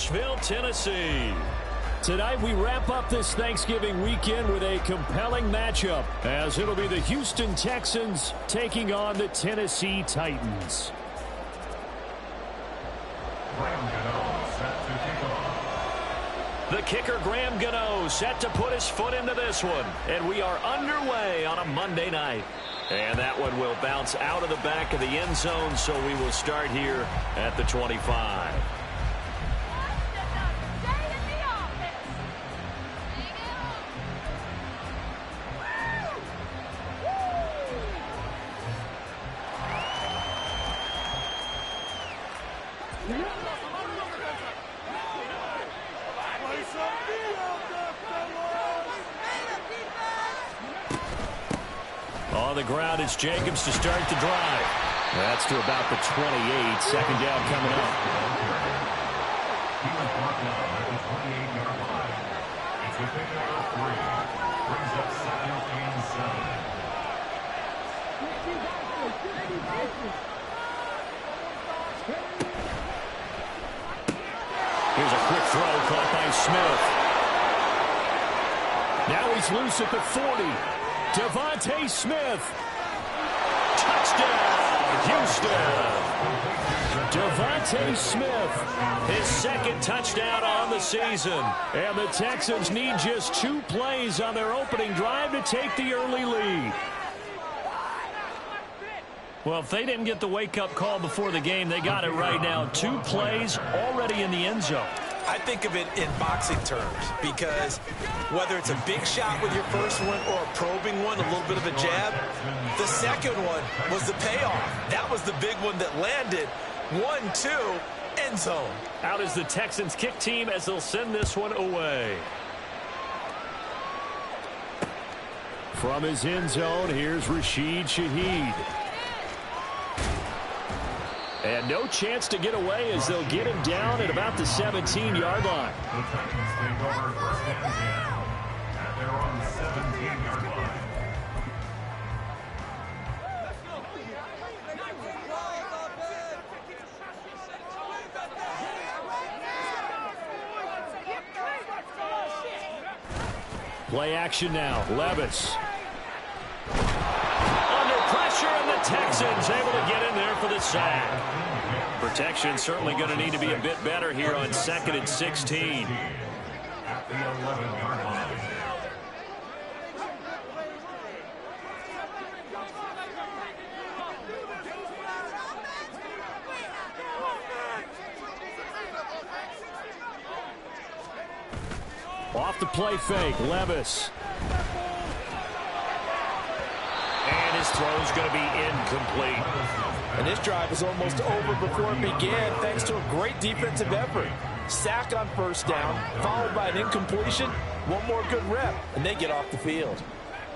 Nashville, Tennessee. Tonight we wrap up this Thanksgiving weekend with a compelling matchup, as it'll be the Houston Texans taking on the Tennessee Titans. The kicker, Graham Gano, set to put his foot into this one. And we are underway on a Monday night. And that one will bounce out of the back of the end zone, so we will start here at the 25. On the ground, it's Jacobs to start the drive. That's to about the 28. Second down coming up. He was brought down at the 28-yard line. It's a pickup of 3. Brings up 2nd and 7. Here's a quick throw caught by Smith. Now he's loose at the 40. Devontae Smith. Touchdown, Houston. Devontae Smith, his second touchdown on the season. And the Texans need just 2 plays on their opening drive to take the early lead. Well, if they didn't get the wake-up call before the game, they got it right now. 2 plays already in the end zone. I think of it in boxing terms, because whether it's a big shot with your first one or a probing one, a little bit of a jab, the second one was the payoff. That was the big one that landed. 1-2, end zone. Out is the Texans kick team as they'll send this one away. From his end zone, here's Rashid Shaheed. And no chance to get away as they'll get him down at about the 17-yard line. The Titans take over 1st and 10. And they're on the 17-yard line. Play action now. Levis. And the Texans able to get in there for the sack. Protection certainly going to need to be a bit better here on 2nd and 16. At the 11-yard line. Off the play fake, Levis. And his throw is going to be incomplete. And this drive is almost over before it began, thanks to a great defensive effort. Sack on 1st down, followed by an incompletion. One more good rep, and they get off the field.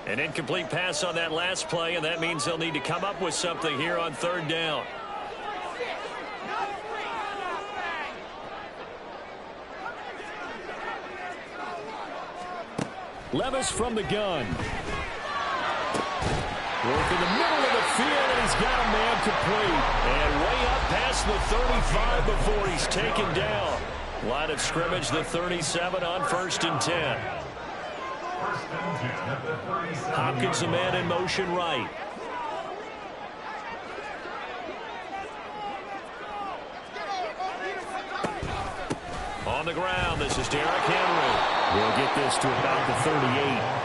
An incomplete pass on that last play, and that means they'll need to come up with something here on 3rd down. Levis from the gun. Work in the middle of the field, and he's got a man complete. And way up past the 35 before he's taken down. Line of scrimmage, the 37 on 1st and 10. Hopkins, a man in motion right. On the ground, this is Derrick Henry. We'll get this to about the 38.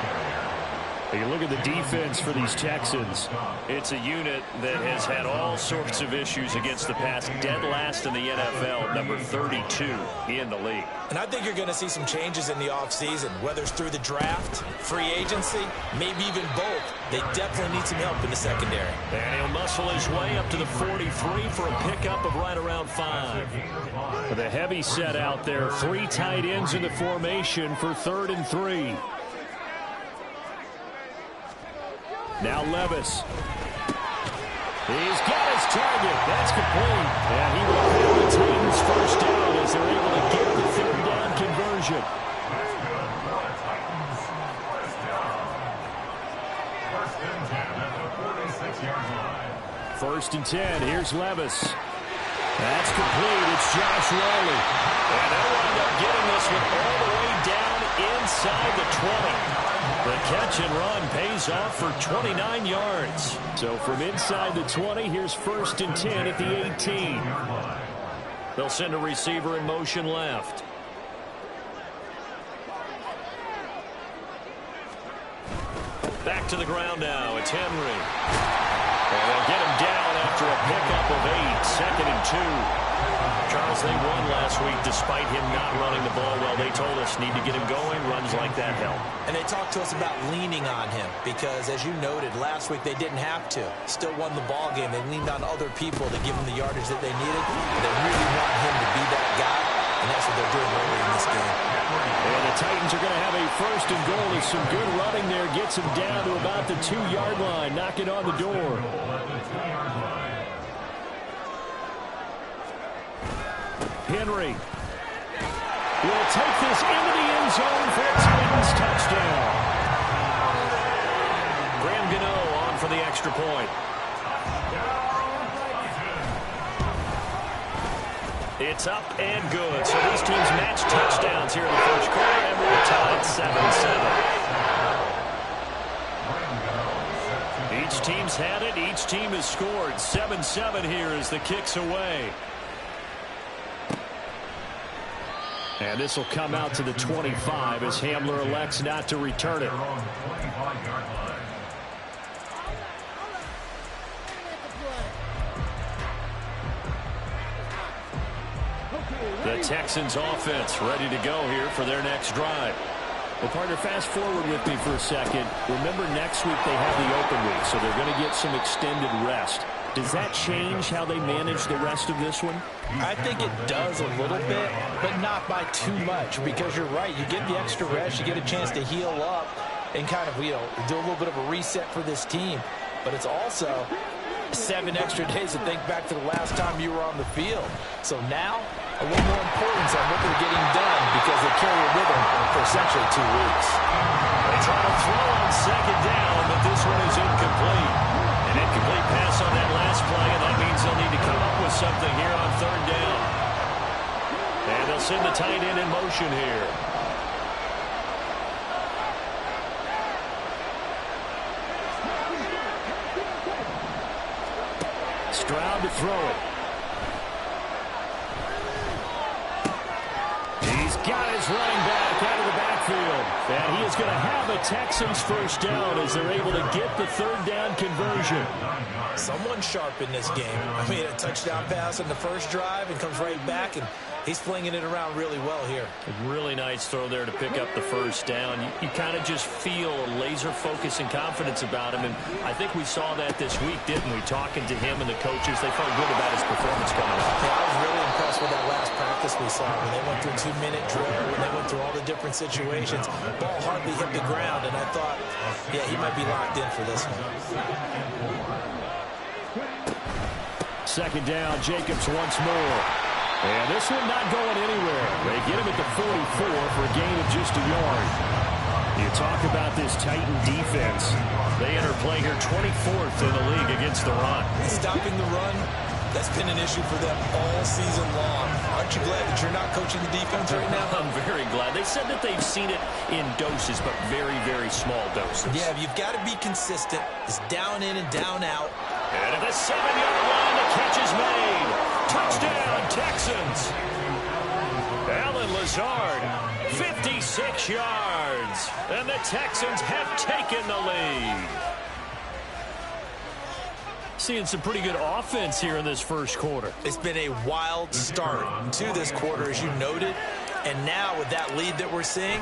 You look at the defense for these Texans. It's a unit that has had all sorts of issues against the pass. Dead last in the NFL, number 32 in the league. And I think you're going to see some changes in the offseason, whether it's through the draft, free agency, maybe even both. They definitely need some help in the secondary. And he'll muscle his way up to the 43 for a pickup of right around 5. With a heavy set out there, 3 tight ends in the formation for 3rd and 3. Now Levis. He's got his target. That's complete. And he will have the Titans 1st down as they're able to get the 3rd down conversion. First and 10. Here's Levis. That's complete. It's Josh Whalley. And Play-action run pays off for 29 yards. So from inside the 20, here's 1st and 10 at the 18. They'll send a receiver in motion left. Back to the ground now. It's Henry. And they'll get him down after a pickup of 8. 2nd and 2. Charles, they won last week despite him not running the ball well. They told us need to get him going. Runs like that help. And they talked to us about leaning on him because, as you noted, last week they didn't have to. Still won the ball game. They leaned on other people to give him the yardage that they needed. They really want him to be that guy, and that's what they're doing early in this game. And the Titans are going to have a 1st and goal. There's some good running there. Gets him down to about the 2-yard line. Knocking on the door. Henry will take this into the end zone for a Titans touchdown. Graham Gano on for the extra point. It's up and good. So these teams match touchdowns here in the first quarter, and we're tied 7-7. Each team's had it. Each team has scored. 7-7 here as the kick's away. And this will come out to the 25 as Hamler elects not to return it. The Texans offense ready to go here for their next drive. Well, partner, fast forward with me for a second. Remember, next week they have the open week, so they're going to get some extended rest. Does that change how they manage the rest of this one? I think it does a little bit, but not by too much, because you're right. You get the extra rest. You get a chance to heal up and kind of, do a little bit of a reset for this team. But it's also 7 extra days to think back to the last time you were on the field. So now, a little more importance on what they're getting done because they carry it with them for essentially 2 weeks. They try to throw on 2nd down, but this one is incomplete. An incomplete pass on that last play, and that means they'll need to come up with something here on 3rd down. And they'll send the tight end in motion here. Stroud to throw it. He's got his running back out of the backfield. And he is going to have a Texans 1st down as they're able to get the 3rd down conversion. Someone sharp in this game. I mean, a touchdown pass on the first drive and comes right back, and he's flinging it around really well here. A really nice throw there to pick up the 1st down. You kind of just feel a laser focus and confidence about him, and I think we saw that this week, didn't we? Talking to him and the coaches, they felt good about his performance coming up. Yeah, I was really impressed with that last practice we saw when they went through a 2-minute drill, when they went through all the different situations. Ball hardly hit the ground, and I thought, yeah, he might be locked in for this one. 2nd down, Jacobs once more. And this one not going anywhere. They get him at the 44 for a gain of just a yard. You talk about this Titan defense. They enter play here 24th in the league against the run. Stopping the run, that's been an issue for them all season long. Aren't you glad that you're not coaching the defense right now? I'm very glad. They said that they've seen it in doses, but very, very small doses. Yeah, you've got to be consistent. It's down in and down out. And at the 7-yard line, the catch is made. Touchdown, Texans. Alan Lazard, 56 yards. And the Texans have taken the lead. Seeing some pretty good offense here in this first quarter. It's been a wild start to this quarter, as you noted. And now with that lead that we're seeing,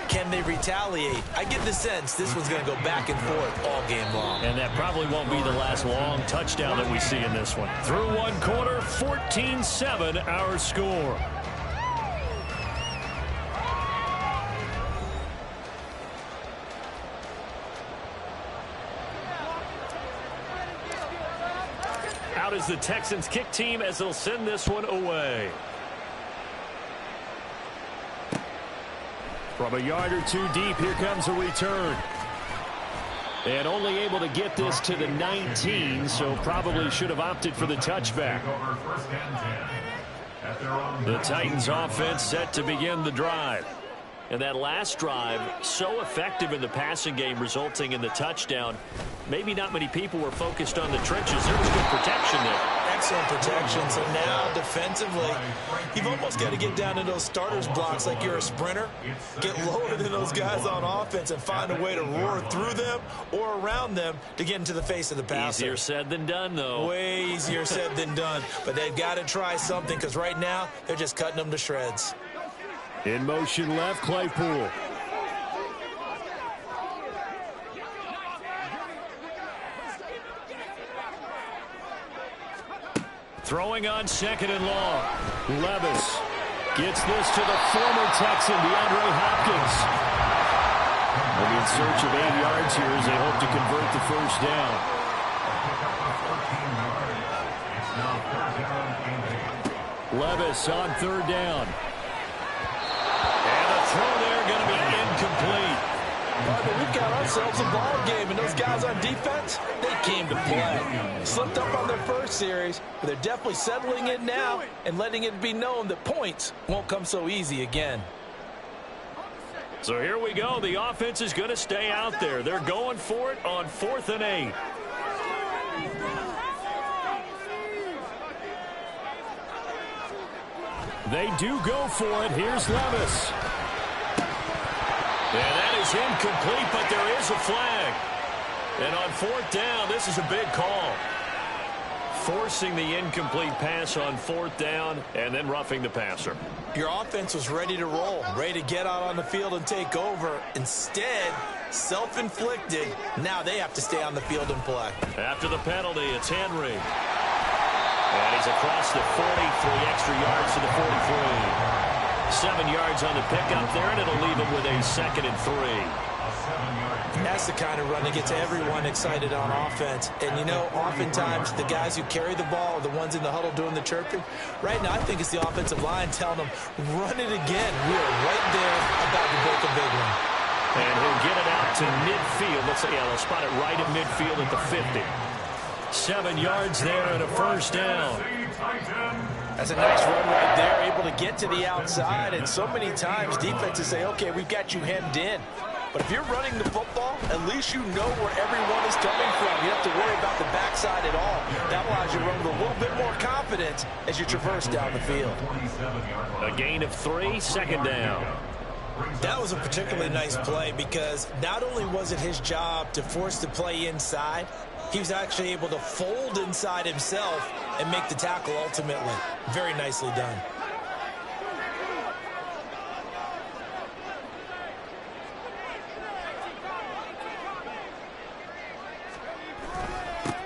can they retaliate? I get the sense this one's going to go back and forth all game long. And that probably won't be the last long touchdown that we see in this one. Through one quarter, 14-7 our score. Out is the Texans kick team as they'll send this one away. From a yard or two deep, here comes a return. And only able to get this to the 19, so probably should have opted for the touchback. The Titans offense set to begin the drive. And that last drive, so effective in the passing game, resulting in the touchdown. Maybe not many people were focused on the trenches. There was good protection there. Excellent protection. So now, defensively, you've almost got to get down in those starters blocks like you're a sprinter. Get lower than those guys on offense and find a way to roar through them or around them to get into the face of the passer. Easier said than done, though. Way easier said than done. But they've got to try something because right now, they're just cutting them to shreds. In motion left, Claypool. Throwing on 2nd and long. Levis gets this to the former Texan, DeAndre Hopkins. They'll be in search of 8 yards here as they hope to convert the first down. Levis on 3rd down. And the throw there going to be incomplete. But we've got ourselves a ball game, and those guys on defense, they came to play. Slipped up on their first series, but they're definitely settling in now and letting it be known that points won't come so easy again. So here we go. The offense is going to stay out there. They're going for it on 4th and 8. They do go for it. Here's Levis. And that is incomplete, but there is a flag. And on 4th down, this is a big call. Forcing the incomplete pass on 4th down and then roughing the passer. Your offense was ready to roll, ready to get out on the field and take over. Instead, self-inflicted. Now they have to stay on the field and play. After the penalty, it's Henry. And he's across the 40, 3 extra yards to the 43. 7 yards on the pickup there, and it'll leave him with a 2nd and 3. That's the kind of run that gets everyone excited on offense. And, you know, oftentimes the guys who carry the ball are the ones in the huddle doing the chirping. Right now, I think it's the offensive line telling them, run it again. We are right there about to break a big one. And he'll get it out to midfield. Let's say, they'll spot it right at midfield at the 50. 7 yards there and a first down. That's a nice run right there, able to get to the outside. And so many times defenses say, okay, we've got you hemmed in. But if you're running the football, at least you know where everyone is coming from. You don't have to worry about the backside at all. That allows you to run with a little bit more confidence as you traverse down the field. A gain of 3, 2nd down. That was a particularly nice play because not only was it his job to force the play inside, he was actually able to fold inside himself and make the tackle ultimately. Very nicely done.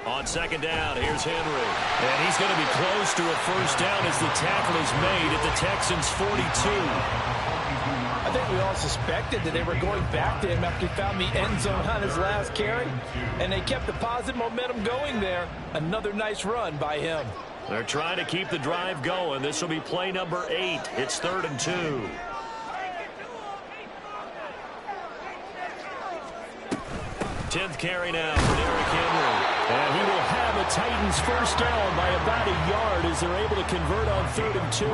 On 2nd down, here's Henry. And he's going to be close to a first down as the tackle is made at the Texans' 42. I think we all suspected that they were going back to him after he found the end zone on his last carry, and they kept the positive momentum going there. Another nice run by him. They're trying to keep the drive going. This will be play number 8. It's 3rd and 2. 10th carry now for Derrick Henry. And he will have a Titans first down by about a yard as they're able to convert on 3rd and 2.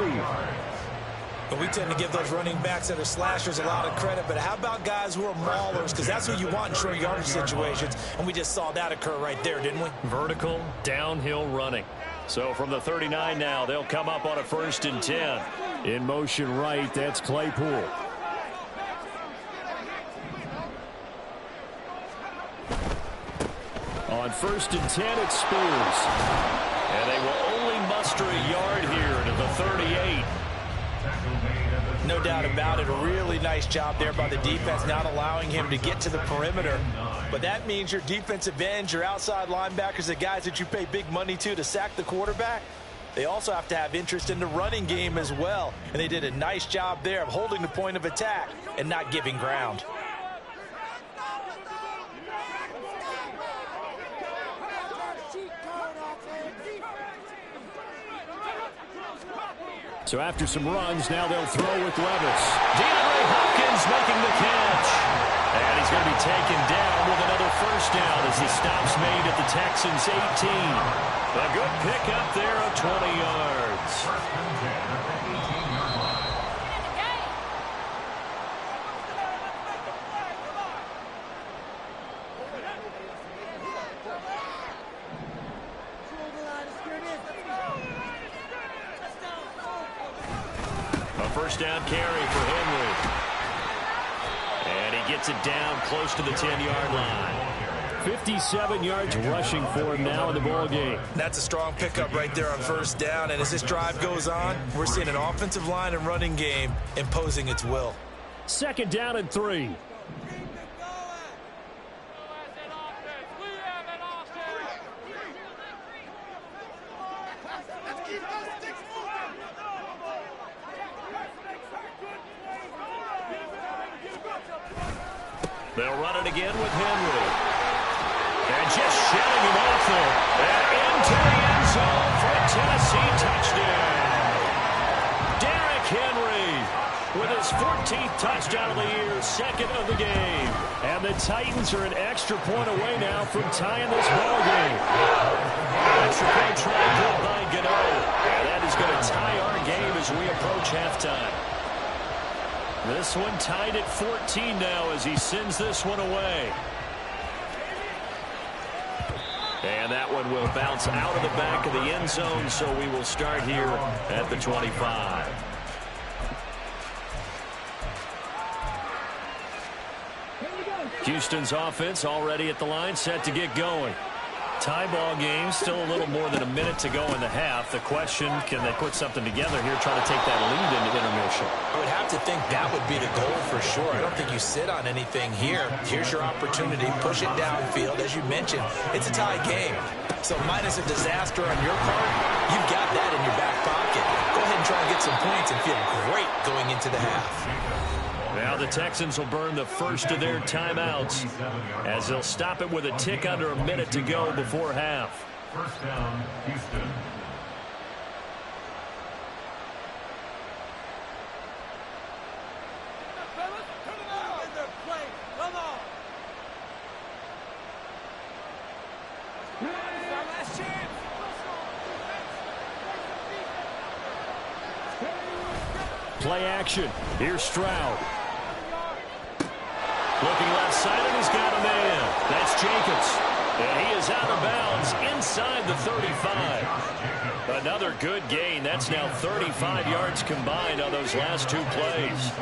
But we tend to give those running backs that are slashers a lot of credit. But how about guys who are maulers? Because that's what you want in short yardage situations. And we just saw that occur right there, didn't we? Vertical, downhill running. So from the 39 now, they'll come up on a 1st and 10. In motion right, that's Claypool. On 1st and 10, it's Spears. And they will only muster a yard here to the 38. No doubt about it. A really nice job there by the defense, not allowing him to get to the perimeter. But that means your defensive ends, your outside linebackers, the guys that you pay big money to sack the quarterback, they also have to have interest in the running game as well. And they did a nice job there of holding the point of attack and not giving ground. So after some runs, now they'll throw with Levis. DeAndre Hopkins making the catch. And he's going to be taken down with another first down as the stop's made at the Texans' 18. A good pickup there of 20 yards. first down carry for Henry. And he gets it down close to the 10-yard line. 57 yards rushing for him now in the ball game. That's a strong pickup right there on first down. And as this drive goes on, we're seeing an offensive line and running game imposing its will. Second down and 3. They'll run it again with Henry. And just shedding him off there. And into the end zone for a Tennessee touchdown. Derrick Henry with his 14th touchdown of the year, second of the game. And the Titans are an extra point away now from tying this ball game. Extra point try good by Gano. And that is going to tie our game as we approach halftime. This one tied at 14 now as he sends this one away. And that one will bounce out of the back of the end zone, so we will start here at the 25. Houston's offense already at the line, set to get going. Tie ball game, still a little more than a minute to go in the half. The question, can they put something together here, try to take that lead into intermission? I would have to think that would be the goal for sure. I don't think you sit on anything here. Here's your opportunity. Push it downfield. As you mentioned, it's a tie game. So minus a disaster on your part, you've got that in your back pocket. Go ahead and try and get some points and feel great going into the half. Now the Texans will burn the first of their timeouts as they'll stop it with a tick under a minute to go before half. First down, Houston. Play action. Here's Stroud. Looking left side, and he's got a man. That's Jacobs. And he is out of bounds inside the 35. Another good gain. That's now 35 yards combined on those last two plays.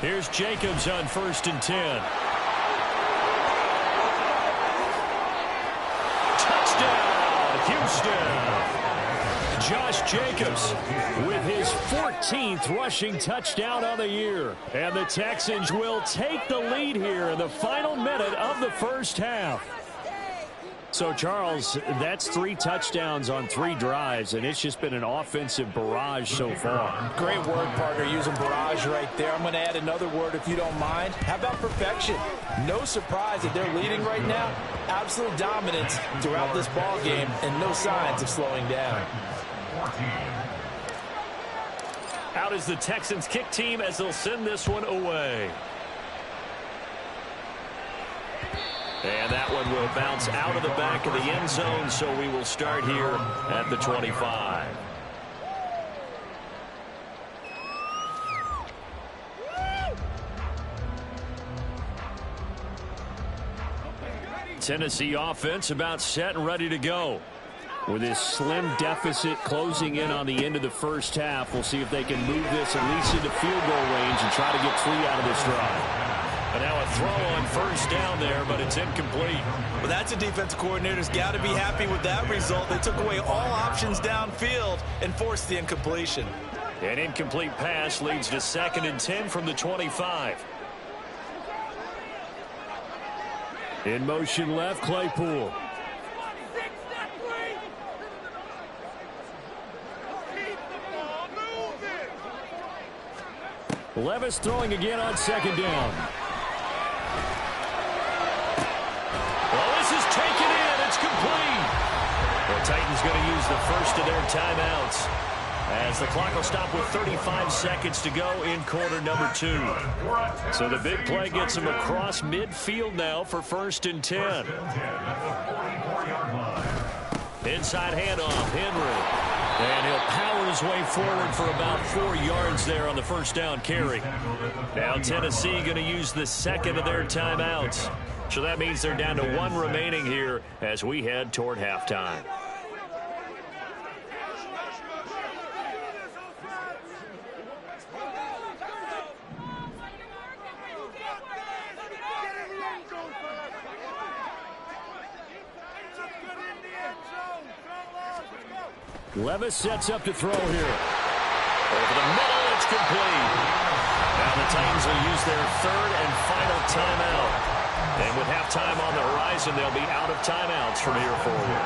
Here's Jacobs on 1st and 10. Touchdown, Houston. Josh Jacobs with his 14th rushing touchdown on the year. And the Texans will take the lead here in the final minute of the first half. So, Charles, that's 3 touchdowns on 3 drives, and it's just been an offensive barrage so far. Great word, partner, using barrage right there. I'm going to add another word if you don't mind. How about perfection? No surprise that they're leading right now. Absolute dominance throughout this ball game and no signs of slowing down. Out is the Texans kick team as they'll send this one away. And that one will bounce out of the back of the end zone, so we will start here at the 25. Tennessee offense about set and ready to go. With this slim deficit closing in on the end of the first half, we'll see if they can move this at least into field goal range and try to get 3 out of this drive. And now a throw on first down there, but it's incomplete. Well, that's a defense coordinator's got to be happy with that result. They took away all options downfield and forced the incompletion. An incomplete pass leads to 2nd and 10 from the 25. In motion left, Claypool. Levis throwing again on 2nd down. Well, this is taken in. It's complete. The Titans going to use the first of their timeouts as the clock will stop with 35 seconds to go in quarter number 2. So the big play gets him across midfield now for 1st and 10. Inside handoff, Henry. And he'll power his way forward for about 4 yards there on the first down carry. Now Tennessee going to use the 2nd of their timeouts. So that means they're down to 1 remaining here as we head toward halftime. Levis sets up to throw here. Over the middle, it's complete. Now the Titans will use their third and final timeout. And with halftime on the horizon, they'll be out of timeouts from here forward.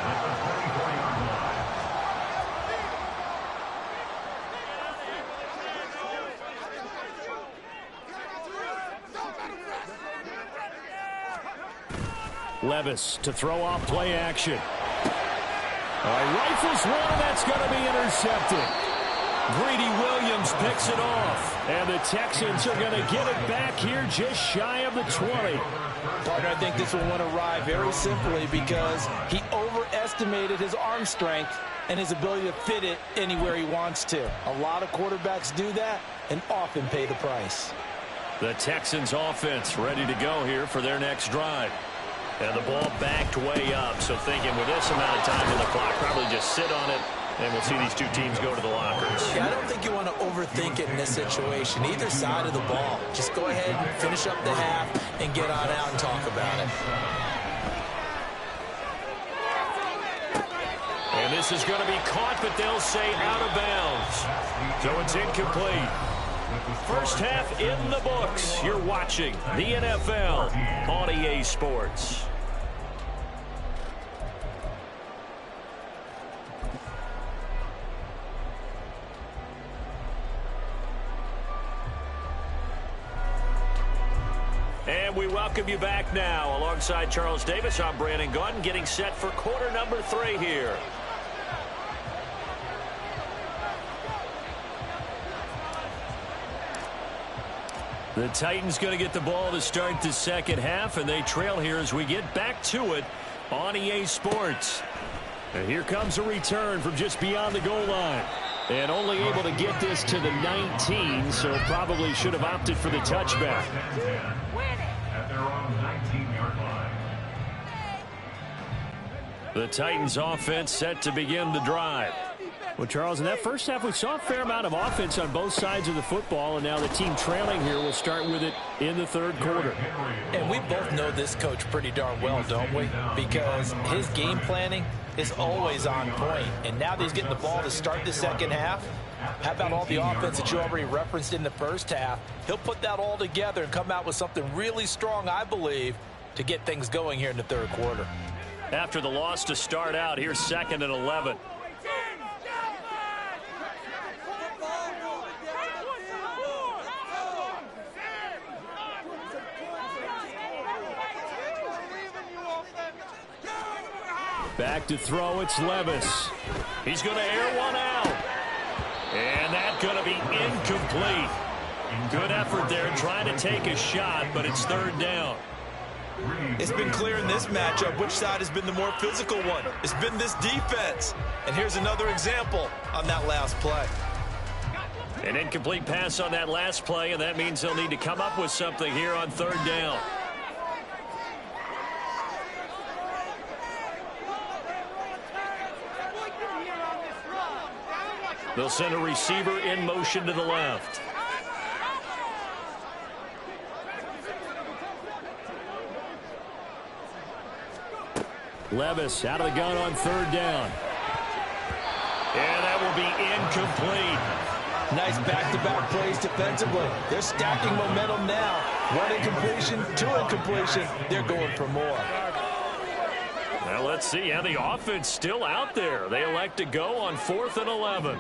Levis to throw off play action. Rifles one, that's going to be intercepted. Greedy Williams picks it off. And the Texans are going to get it back here just shy of the 20. Partner, I think this will win a ride very simply because he overestimated his arm strength and his ability to fit it anywhere he wants to. A lot of quarterbacks do that and often pay the price. The Texans offense ready to go here for their next drive. And the ball backed way up, so thinking with this amount of time on the clock, probably just sit on it, and we'll see these two teams go to the lockers. Yeah, I don't think you want to overthink it in this situation, either side of the ball. Just go ahead and finish up the half and get on out and talk about it. And this is going to be caught, but they'll say out of bounds. So it's incomplete. First half in the books. You're watching the NFL on EA Sports. And we welcome you back now. Alongside Charles Davis, I'm Brandon Gaudin, getting set for quarter number 3 here. The Titans going to get the ball to start the second half, and they trail here as we get back to it on EA Sports. And here comes a return from just beyond the goal line. And only able to get this to the 19, so probably should have opted for the touchback. At their own 19-yard line. The Titans offense set to begin the drive. Well, Charles, in that first half, we saw a fair amount of offense on both sides of the football, and now the team trailing here will start with it in the third quarter. And we both know this coach pretty darn well, don't we? Because his game planning is always on point. And now that he's getting the ball to start the second half, how about all the offense that you already referenced in the first half? He'll put that all together and come out with something really strong, I believe, to get things going here in the third quarter. After the loss to start out, here's 2nd and 11. Back to throw, it's Levis. He's going to air one out. And that's going to be incomplete. Good effort there trying to take a shot, but it's third down. It's been clear in this matchup which side has been the more physical one. It's been this defense. And here's another example on that last play. An incomplete pass on that last play, and that means they'll need to come up with something here on third down. They'll send a receiver in motion to the left. Levis out of the gun on third down. And that will be incomplete. Nice back-to-back plays defensively. They're stacking momentum now. One incompletion, 2 incompletion. They're going for more. Now let's see how the offense still out there. They elect to go on 4th and 11.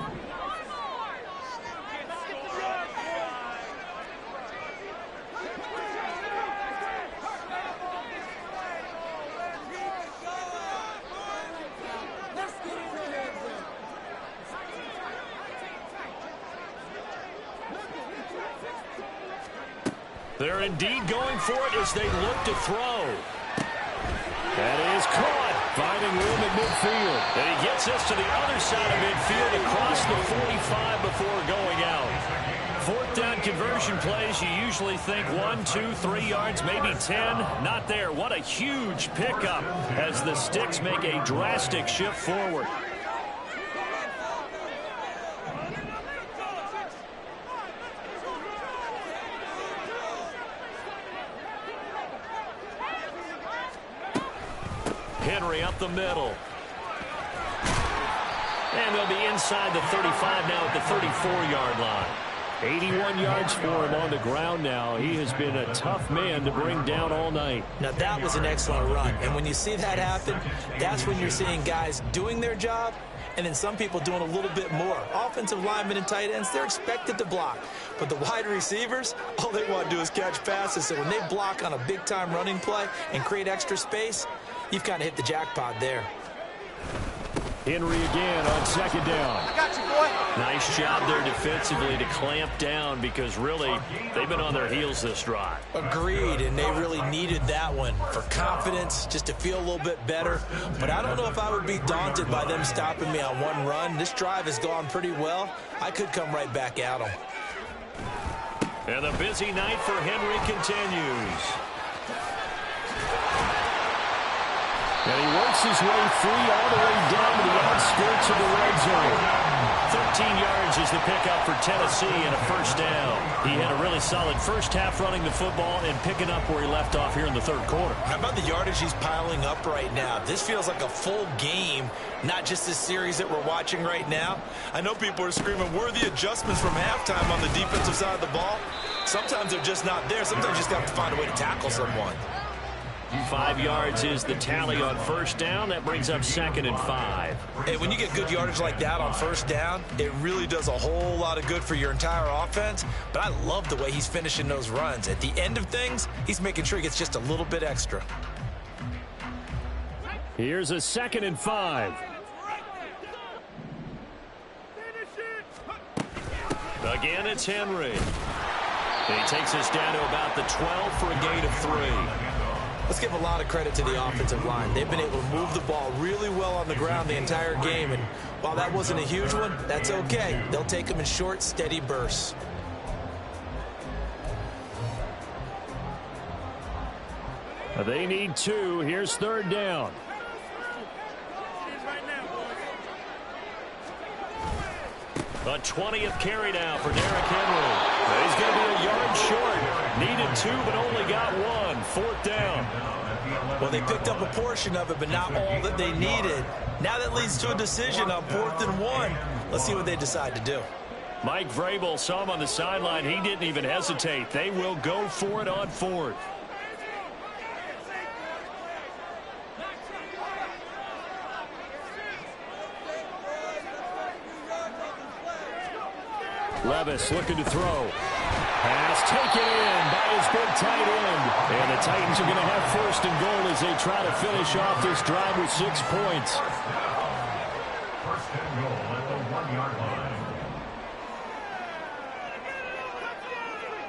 They're indeed going for it as they look to throw. That is caught, finding room at midfield. And he gets us to the other side of midfield across the 45 before going out. 4th down conversion plays, you usually think 1, 2, 3 yards, maybe 10. Not there. What a huge pickup as the Sticks make a drastic shift forward. Henry up the middle. And they'll be inside the 35 now at the 34-yard line. 81 yards for him on the ground now. He has been a tough man to bring down all night. Now, that was an excellent run. And when you see that happen, that's when you're seeing guys doing their job and then some people doing a little bit more. Offensive linemen and tight ends, they're expected to block. But the wide receivers, all they want to do is catch passes. So when they block on a big-time running play and create extra space, you've kind of hit the jackpot there. Henry again on second down. I got you, boy. Nice job there defensively to clamp down because really they've been on their heels this drive. Agreed, and they really needed that one for confidence, just to feel a little bit better. But I don't know if I would be daunted by them stopping me on one run. This drive has gone pretty well. I could come right back at them. And the busy night for Henry continues. And he works his way free all the way down to the outskirts of the red zone. 13 yards is the pickup for Tennessee and a first down. He had a really solid first half running the football and picking up where he left off here in the third quarter. How about the yardage he's piling up right now? This feels like a full game, not just this series that we're watching right now. I know people are screaming, where are the adjustments from halftime on the defensive side of the ball? Sometimes they're just not there. Sometimes you just have to find a way to tackle someone. 5 yards is the tally on first down. That brings up 2nd and 5. Hey, when you get good yardage like that on first down, it really does a whole lot of good for your entire offense. But I love the way he's finishing those runs. At the end of things, he's making sure he gets just a little bit extra. Here's a 2nd and 5. Again, it's Henry. And he takes us down to about the 12 for a gain of 3. Let's give a lot of credit to the offensive line. They've been able to move the ball really well on the ground the entire game. And while that wasn't a huge one, that's okay. They'll take them in short, steady bursts. They need 2. Here's 3rd down. A 20th carry now for Derrick Henry. He's going to be a yard short. Needed 2, but only got 1. 4th down. Well, they picked up a portion of it, but not all that they needed. Now that leads to a decision on 4th and 1. Let's see what they decide to do. Mike Vrabel saw him on the sideline. He didn't even hesitate. They will go for it on 4th. Levis looking to throw. Pass taken in by his big tight end. And the Titans are going to have 1st and goal as they try to finish off this drive with 6 points. 1st and goal at the 1-yard line.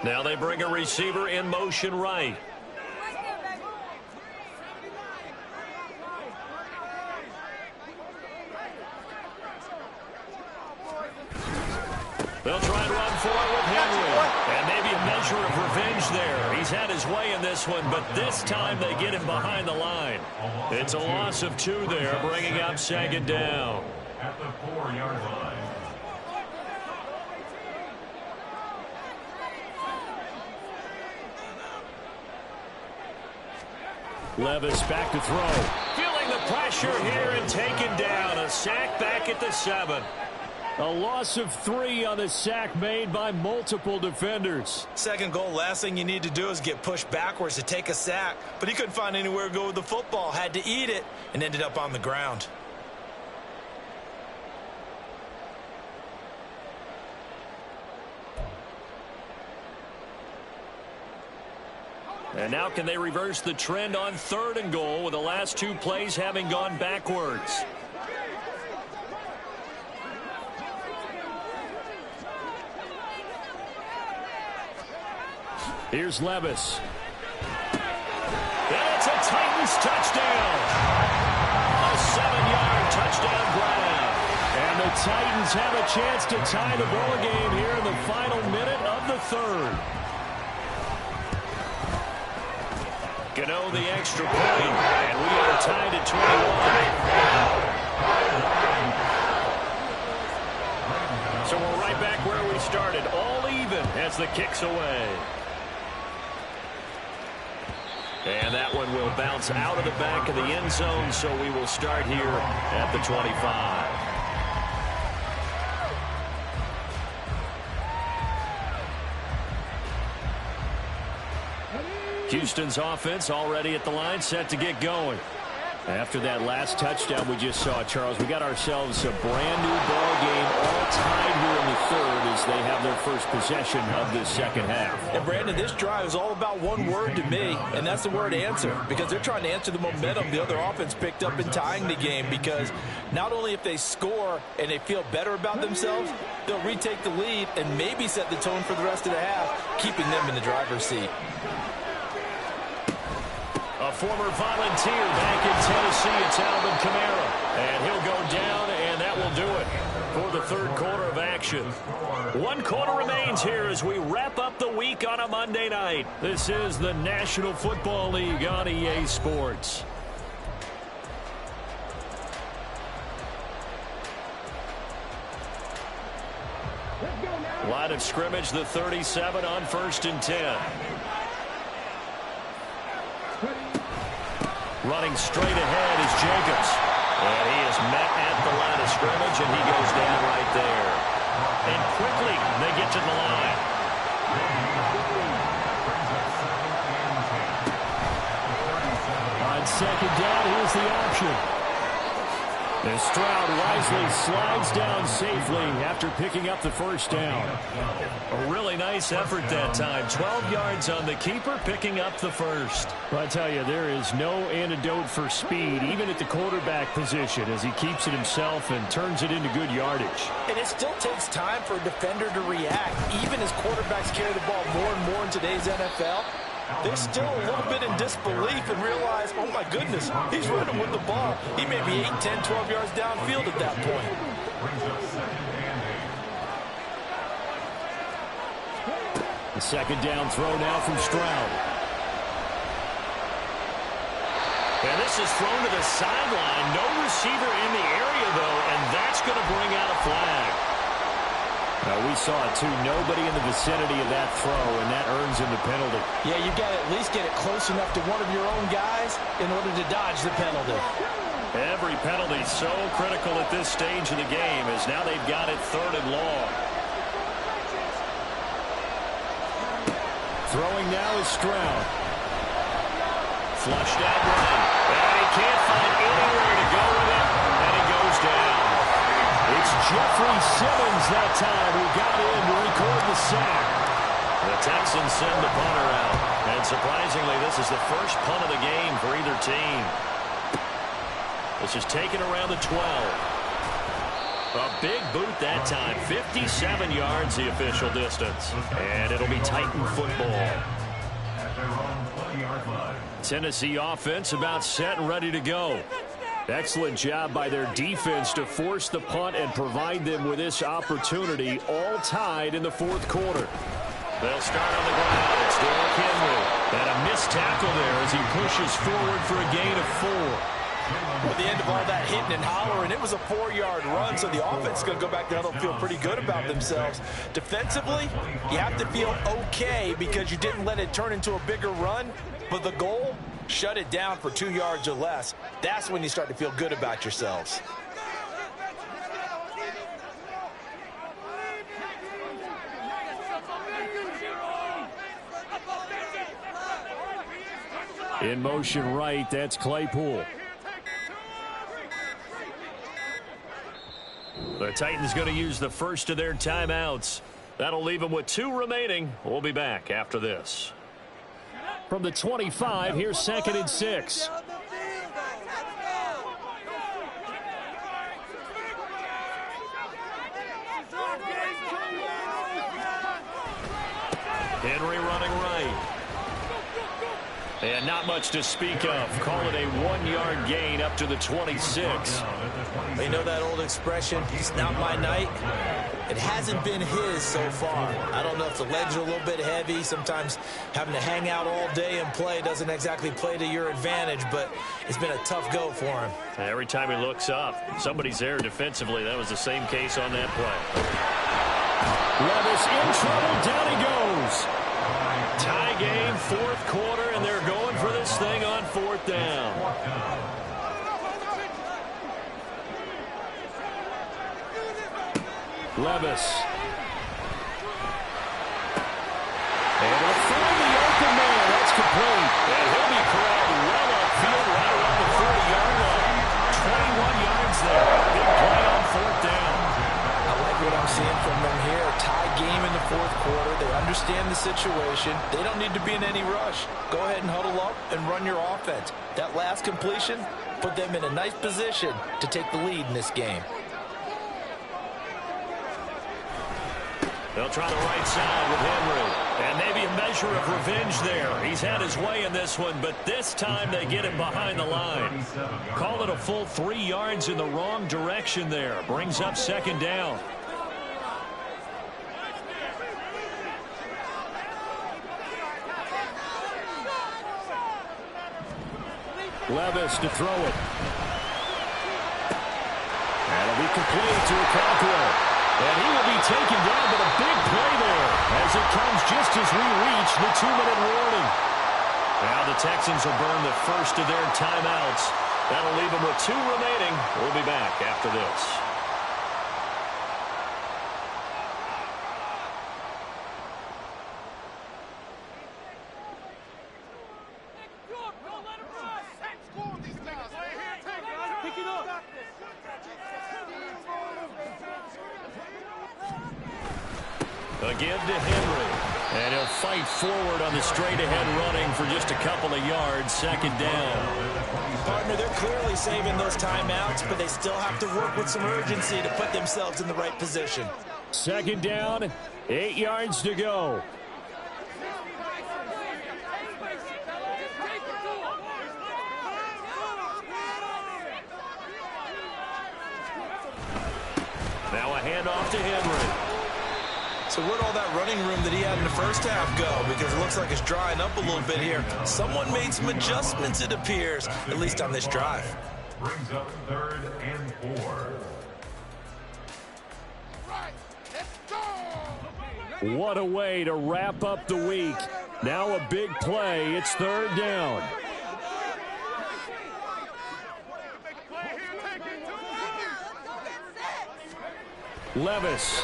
Now they bring a receiver in motion right. They'll try and run for it with Henry. And maybe a measure of revenge there. He's had his way in this one, but this time they get him behind the line. It's a loss of 2 there, bringing up 2nd down. At the 4-yard line. Levis back to throw. Feeling the pressure here and taken down. A sack back at the 7. A loss of 3 on the sack made by multiple defenders. 2nd goal, last thing you need to do is get pushed backwards to take a sack. But he couldn't find anywhere to go with the football. Had to eat it and ended up on the ground. And now can they reverse the trend on 3rd and goal with the last 2 plays having gone backwards? Here's Levis. And it's a Titans touchdown. A 7-yard touchdown grab. And the Titans have a chance to tie the ball game here in the final minute of the 3rd. Gano the extra point, and we are tied at 21. So we're right back where we started, all even as the kick's away. And that one will bounce out of the back of the end zone, so we will start here at the 25. Houston's offense already at the line, set to get going. After that last touchdown we just saw, Charles, we got ourselves a brand new ball game, all tied here in the third as they have their first possession of this second half. And Brandon, this drive is all about one word to me, and that's the word answer, because they're trying to answer the momentum the other offense picked up in tying the game, because not only if they score and they feel better about themselves, they'll retake the lead and maybe set the tone for the rest of the half, keeping them in the driver's seat. A former volunteer back in Tennessee, it's Alvin Kamara. And he'll go down, and that will do it for the third quarter of action. One quarter remains here as we wrap up the week on a Monday night. This is the National Football League on EA Sports. Line of scrimmage, the 37 on 1st and 10. Running straight ahead is Jacobs. And he is met at the line of scrimmage, and he goes down right there. And quickly, they get to the line. On second down, here's the option. And Stroud wisely slides down safely after picking up the first down. A really nice effort that time. 12 yards on the keeper, picking up the first. Well, I tell you, there is no antidote for speed, even at the quarterback position, as he keeps it himself and turns it into good yardage. And it still takes time for a defender to react. Even as quarterbacks carry the ball more and more in today's NFL, they're still a little bit in disbelief and realize, oh my goodness, he's running with the ball. He may be 8, 10, 12 yards downfield at that point. The second down throw now from Stroud. And this is thrown to the sideline. No receiver in the area, though, and that's going to bring out a flag. We saw it, too. Nobody in the vicinity of that throw, and that earns him the penalty. Yeah, you've got to at least get it close enough to one of your own guys in order to dodge the penalty. Every penalty so critical at this stage of the game, as now they've got it 3rd and long. Throwing now is Stroud. Flushed out right. And he can't find anywhere to go with it, and he goes down. It's Jeffrey Simmons that time who got in to record the sack. The Texans send the punter out. And surprisingly, this is the first punt of the game for either team. This is taken around the 12. A big boot that time. 57 yards the official distance. And it'll be Titan football. Tennessee offense about set and ready to go. Excellent job by their defense to force the punt and provide them with this opportunity, all tied in the 4th quarter. They'll start on the ground. It's Derrick Henry. And a missed tackle there as he pushes forward for a gain of 4. At the end of all that hitting and hollering, it was a 4-yard run, so the offense is going to go back there. They'll feel pretty good about themselves. Defensively, you have to feel okay because you didn't let it turn into a bigger run, but the goal, shut it down for 2 yards or less. That's when you start to feel good about yourselves. In motion right, that's Claypool. The Titans going to use the first of their timeouts. That'll leave them with 2 remaining. We'll be back after this. From the 25, here's 2nd and 6. Henry running right. And not much to speak of. Call it a 1-yard gain up to the 26. You know that old expression, it's not my night? It hasn't been his so far. I don't know if the legs are a little bit heavy. Sometimes having to hang out all day and play doesn't exactly play to your advantage, but it's been a tough go for him. Every time he looks up, somebody's there defensively. That was the same case on that play. Levis in trouble. Down he goes. Tie game, 4th quarter, and they're going for this thing on 4th down. Levis. And he'll find the open man. That's complete. They understand the situation. They don't need to be in any rush. Go ahead and huddle up and run your offense. That last completion put them in a nice position to take the lead in this game. They'll try the right side with Henry. And maybe a measure of revenge there. He's had his way in this one, but this time they get him behind the line. Call it a full 3 yards in the wrong direction there. Brings up second down. Levis to throw it. That'll be complete to Okonkwo. And he will be taken down, but a big play there as it comes just as we reach the 2-minute warning. Now the Texans will burn the first of their timeouts. That'll leave them with 2 remaining. We'll be back after this. Again to Henry. And he'll fight forward on the straight-ahead running for just a couple of yards. Second down. Partner, they're clearly saving those timeouts, but they still have to work with some urgency to put themselves in the right position. Second down, 8 yards to go. Now a handoff to Henry. So where'd all that running room that he had in the first half go? Because it looks like it's drying up a little bit here. Someone made some adjustments, it appears, at least on this drive. Brings up 3rd and 4. What a way to wrap up the week. Now a big play. It's 3rd down. Levis.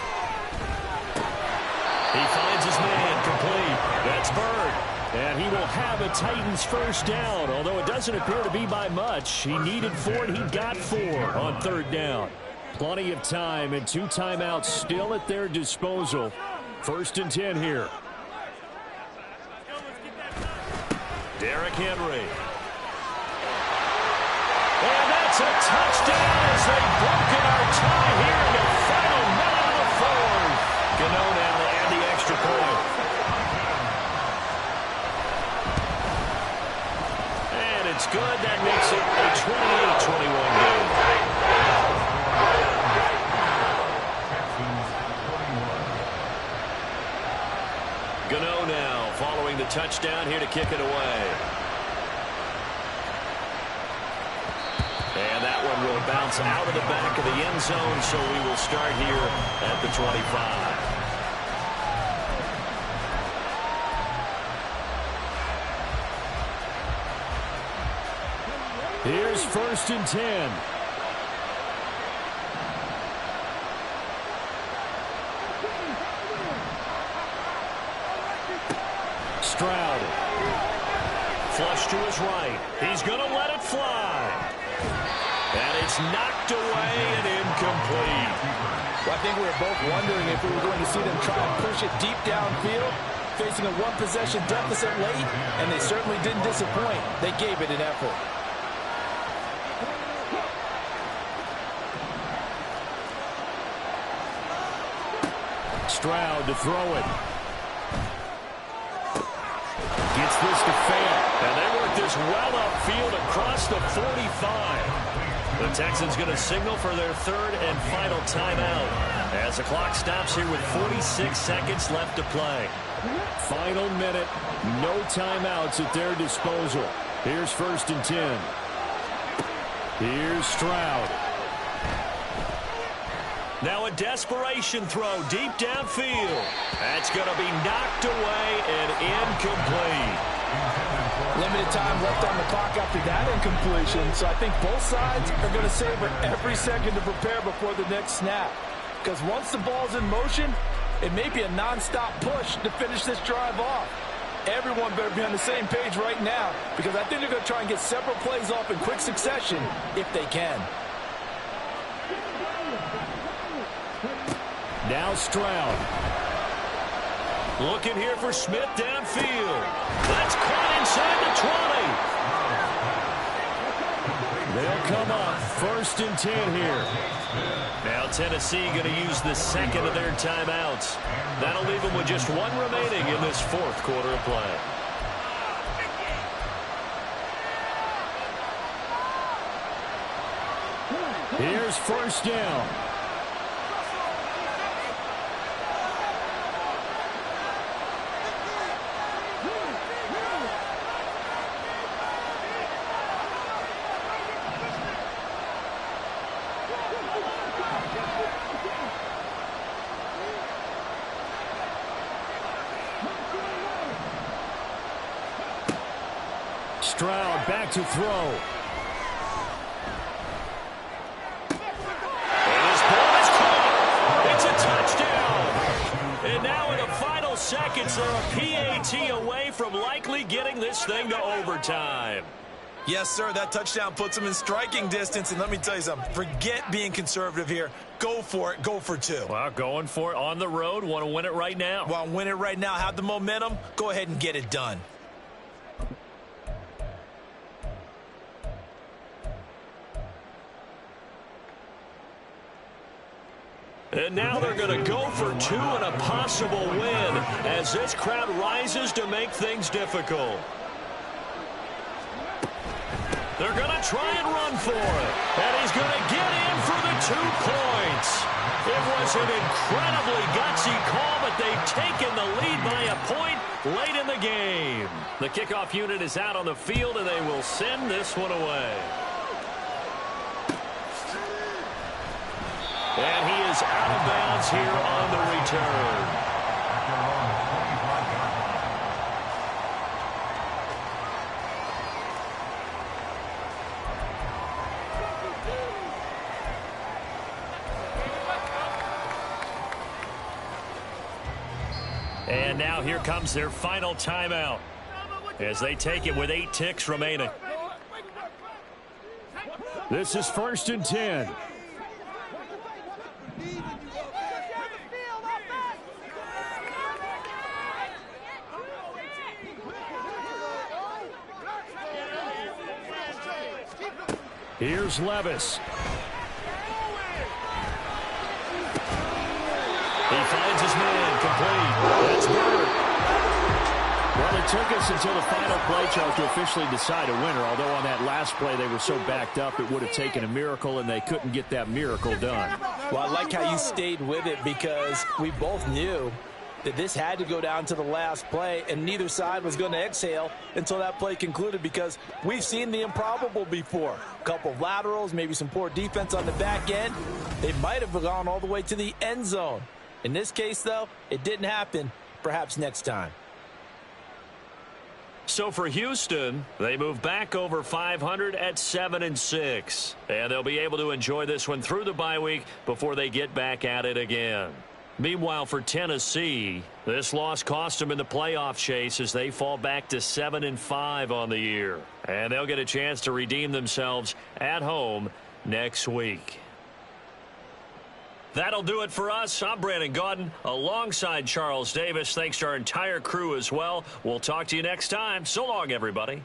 He finds his man complete. That's Bird. And he will have a Titans first down, although it doesn't appear to be by much. He needed 4 and he got 4 on 3rd down. Plenty of time and 2 timeouts still at their disposal. 1st and 10 here. Derrick Henry. And that's a touchdown as they've broken our tie here in the final minute of the 4th. Gano now to add the extra point. And it's good. That makes it a 28-21 game. Gano now following the touchdown here to kick it away. And that one will bounce out of the back of the end zone, so we will start here at the 25. Here's 1st and 10. Stroud. Flush to his right. He's going to let it fly. And it's knocked away and incomplete. Well, I think we were both wondering if we were going to see them try and push it deep downfield, facing a 1-possession deficit late, and they certainly didn't disappoint. They gave it an effort. Stroud to throw it. Gets this to fail. And they work this well upfield across the 45. The Texans going to signal for their 3rd and final timeout as the clock stops here with 46 seconds left to play. Final minute. No timeouts at their disposal. Here's 1st and 10. Here's Stroud. Now a desperation throw deep downfield. That's going to be knocked away and incomplete. Limited time left on the clock after that incompletion, so I think both sides are going to savor every second to prepare before the next snap. Because once the ball's in motion, it may be a non-stop push to finish this drive off. Everyone better be on the same page right now, because I think they're going to try and get several plays off in quick succession if they can. Now Stroud. Looking here for Smith downfield. That's caught inside the 20. They'll come up 1st and 10 here. Now Tennessee going to use the second of their timeouts. That'll leave them with just one remaining in this 4th quarter of play. Here's 1st down. Stroud back to throw. Seconds, they're a PAT away from likely getting this thing to overtime. Yes, sir, that touchdown puts them in striking distance, and let me tell you something, forget being conservative here. Go for it, go for 2. Well, going for it on the road, want to win it right now. Want to win it right now, have the momentum, go ahead and get it done. And now they're going to go for 2 and a possible win as this crowd rises to make things difficult. They're going to try and run for it. And he's going to get in for the 2 points. It was an incredibly gutsy call, but they've taken the lead by a point late in the game. The kickoff unit is out on the field, and they will send this one away. And he is out of bounds here on the return. And now here comes their final timeout as they take it with 8 ticks remaining. This is 1st and 10. Here's Levis. He finds his man complete. That's Bird. Well, it took us until the final play, Charles, to officially decide a winner, although on that last play they were so backed up it would have taken a miracle, and they couldn't get that miracle done. Well, I like how you stayed with it because we both knew that this had to go down to the last play, and neither side was going to exhale until that play concluded because we've seen the improbable before. A couple of laterals, maybe some poor defense on the back end. They might have gone all the way to the end zone. In this case, though, it didn't happen. Perhaps next time. So for Houston, they move back over 500 at 7-6. And they'll be able to enjoy this one through the bye week before they get back at it again. Meanwhile, for Tennessee, this loss cost them in the playoff chase as they fall back to 7-5 on the year. And they'll get a chance to redeem themselves at home next week. That'll do it for us. I'm Brandon Gaudin alongside Charles Davis. Thanks to our entire crew as well. We'll talk to you next time. So long, everybody.